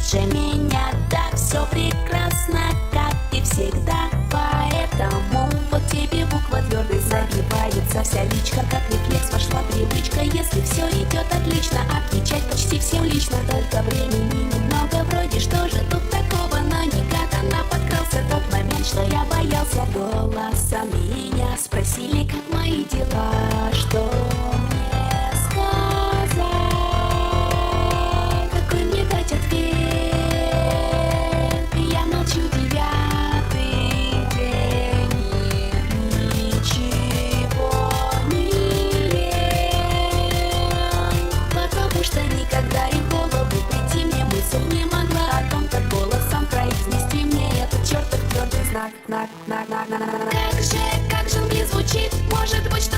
же меня так все прекрасно, как и всегда. Поэтому вот тебе буква твердой загибается вся личка, как рефлекс пошла привычка. Если все идет отлично, отвечать почти всем лично. Только времени немного, вроде что же тут такого, но негаданно подкрался тот момент, что я боялся. Голосом меня спросили, как мои дела, что мне сказать, какой мне дать ответ. Я молчу девятый день, ничего не ем, потому что никогда и в голову прийти мне мысль не могла о том, как голосом произнести мне этот чертов твердый знак. Как же он мне звучит, может быть, что